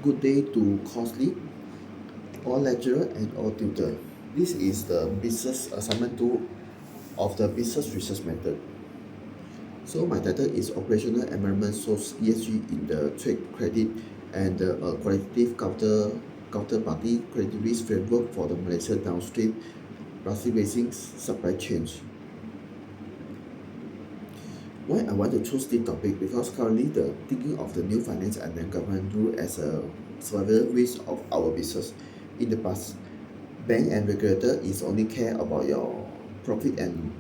Good day to costly, all lecturer and all tutor. This is the business assignment 2 of the business research method. So my title is Operational Environment Source ESG in the Trade Credit and Qualitative Counterparty Credit Risk Framework for the Malaysia Downstream Plastic Basing Supply Chain. Why I want to choose this topic? Because currently the thinking of the new finance and then government rule as a survival risk of our business. In the past, bank and regulator is only care about your profit and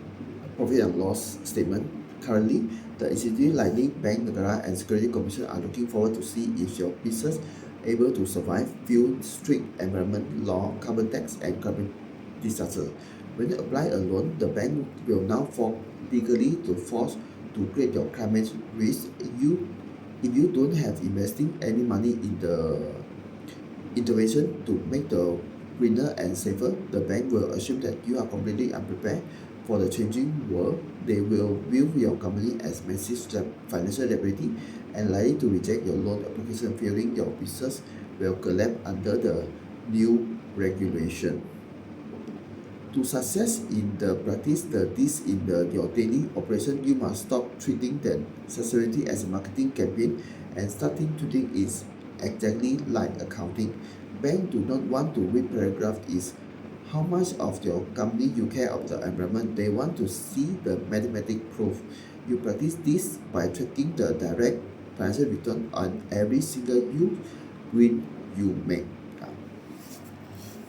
loss statement. Currently, the institute like Bank Negara and Security Commission are looking forward to see if your business able to survive few strict environment law, carbon tax and carbon disaster. When you apply a loan, the bank will now form legally to force to create your climate risk. If you don't have investing any money in the intervention to make the greener and safer, the bank will assume that you are completely unprepared for the changing world. They will view your company as massive financial liability and likely to reject your loan application, fearing your business will collapse under the new regulation. To success in the practice this in your daily operation, you must stop treating the sustainability as a marketing campaign and starting treating it exactly like accounting. Banks do not want to read paragraph is how much of your company you care of the environment. They want to see the mathematic proof. You practice this by tracking the direct financial return on every single green you make.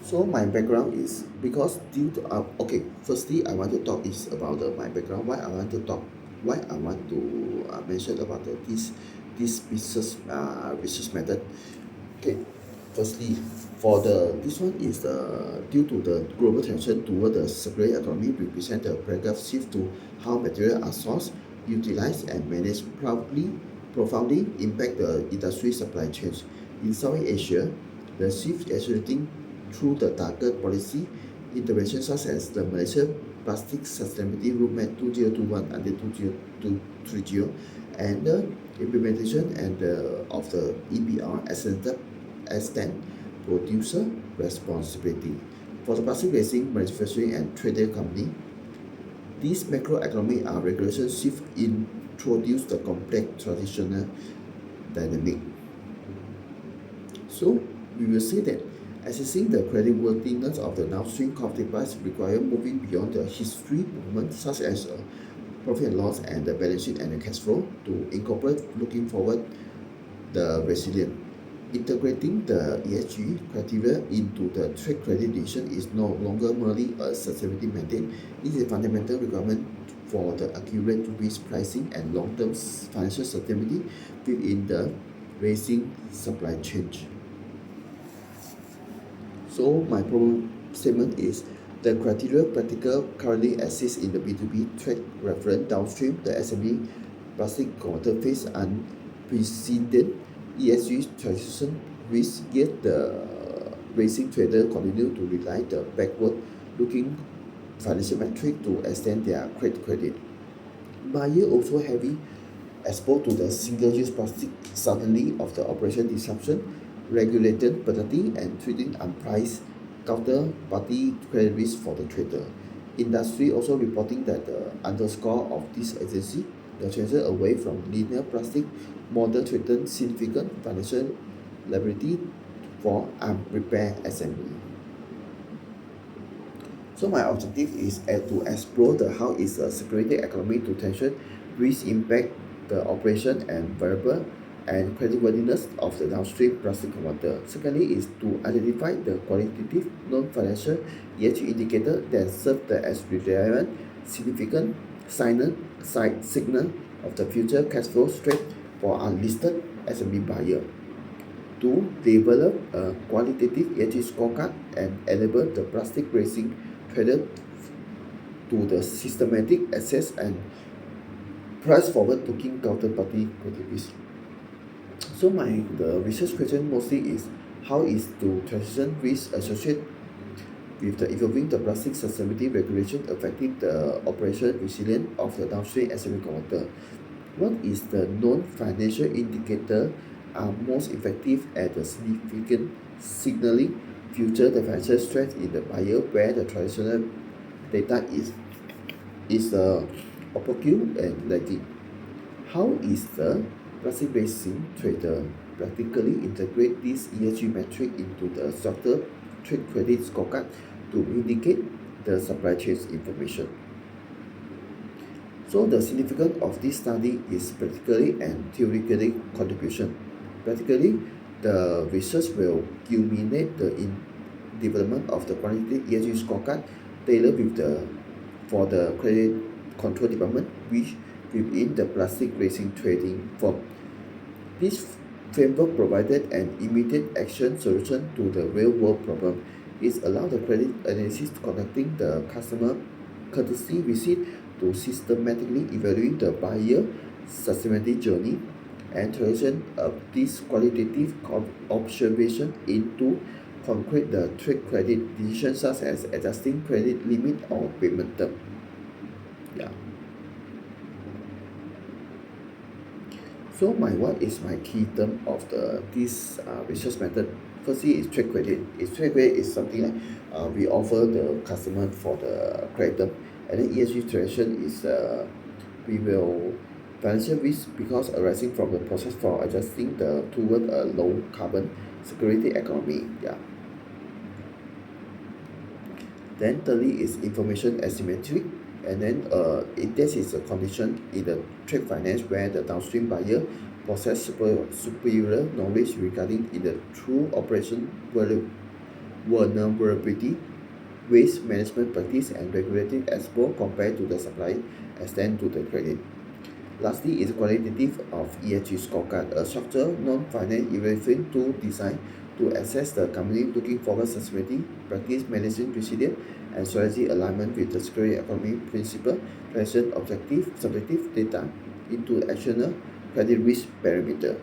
So my background is because due to okay, firstly I want to talk is about my background. Why I want to mention about this business method. Okay, firstly, for the this one is due to the global tension toward the circular economy, represent the paragraph shift to how materials are sourced, utilized, and managed profoundly impact the industry supply chains. In Southeast Asia, the shift is accelerating through the target policy interventions such as the Malaysia Plastic Sustainability Roadmap 2021 until 2030 and the implementation of the EPR extend producer responsibility. For the plastic basing manufacturing and trading company, these macroeconomic regulation shift introduce the complex traditional dynamic. So we will say that assessing the creditworthiness of the downstream counterparties require moving beyond the history movement such as profit and loss and the balance sheet and the cash flow to incorporate looking forward the resilient. Integrating the ESG criteria into the trade credit decision is no longer merely a sustainability mandate. It is a fundamental requirement for the accurate risk pricing and long-term financial stability within the rising supply chain. So my problem statement is the criteria practical currently exists in the B2B trade reference downstream. The SME plastic converter face unprecedented ESG transition risk, yet the racing trader continue to rely the backward looking financial metric to extend their credit. Buyer also heavy exposed to the single-use plastic suddenly of the operation disruption, regulated penalty and treating unpriced counterparty credit risk for the trader. Industry also reporting that the underscore of this agency, the transition away from linear plastic model threatened significant financial liability for unprepared SME. So my objective is to explore the how is a circulating economy to tension risk impact the operation and variable and creditworthiness of the downstream plastic converter. Secondly is to identify the qualitative non-financial ESG indicator that serve as relevant significant signal of the future cash flow strength for unlisted SME buyer. To develop a qualitative ESG scorecard and enable the plastic racing trader to the systematic access and price forward looking counterparty credit risk. So the research question mostly is how is to transition risk associated with the evolving the plastic sustainability regulation affecting the operation resilience of the downstream SME converter. What is the non-financial indicator are most effective at the significant signaling future the financial strength in the buyer where the traditional data is opaque and lagging. How is the plastic basin trader practically integrate this ESG metric into the structured trade credit scorecard to indicate the supply chain's information? So the significance of this study is practically and theoretically contribution. Practically, the research will culminate the development of the quantitative ESG scorecard tailored for the credit control department, which within the plastic racing trading firm. This framework provided an immediate action solution to the real-world problem. It allowed the credit analysis conducting the customer courtesy visit to systematically evaluate the buyer sustainability journey and translation of this qualitative observation into concrete the trade credit decisions such as adjusting credit limit or payment term. Yeah. So what is my key term of the this research method? Firstly, is trade credit. Trade credit is something like we offer the customer for the credit term, and then ESG transaction is we will financial risk because arising from the process for adjusting the toward a low carbon security economy. Yeah. Then thirdly is information asymmetry, and then this is a condition in the trade finance where the downstream buyer possess superior knowledge regarding in the true operation vulnerability, waste management practice, and regulatory exposure compared to the supply extend to the credit. Lastly is qualitative of ESG scorecard, a structured non-finance evaluation tool designed to assess the company looking forward sustainability, practice management resilience, and strategy alignment with the circular economy principle, present objective, subjective data into actionable credit risk parameter.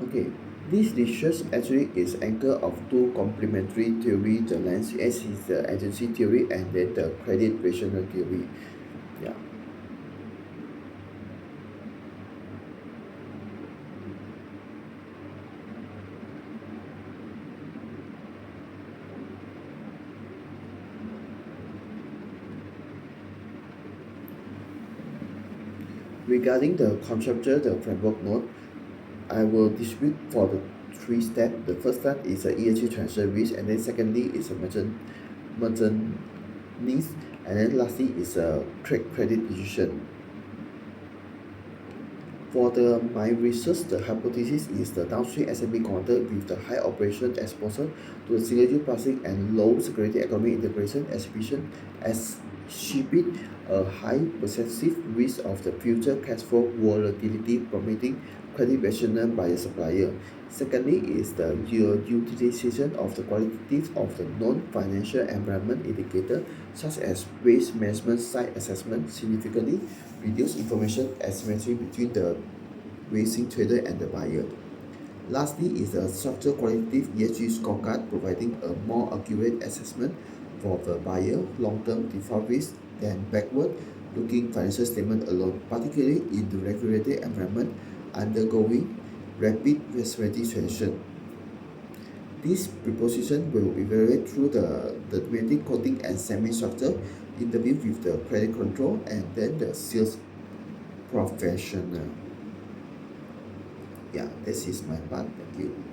Okay, this research actually is anchor of two complementary theory, the lens S is the agency theory and then the credit rational theory. Yeah. Regarding the conceptual, the framework note, I will distribute for the three steps. The first step is a ESG transfer risk, and then secondly is a merchant needs, and then lastly is a trade credit decision. For the my research, the hypothesis is the downstream SME conduct with the high operation exposure to the single-use plastic and low security economic integration exhibition exhibit a high perceived risk of the future cash flow volatility permitting credit rationale by the supplier. Secondly is the utilization of the qualitative of the non-financial environment indicator such as waste management site assessment significantly reduce information asymmetry between the racing trader and the buyer. Lastly is a structured qualitative ESG scorecard providing a more accurate assessment for the buyer long-term default risk than backward-looking financial statement alone, particularly in the regulated environment undergoing rapid respiratory transition. This proposition will evaluate through the thematic coding and semi-structure interview with the credit control and then the sales professional. Yeah, this is my part. Thank you.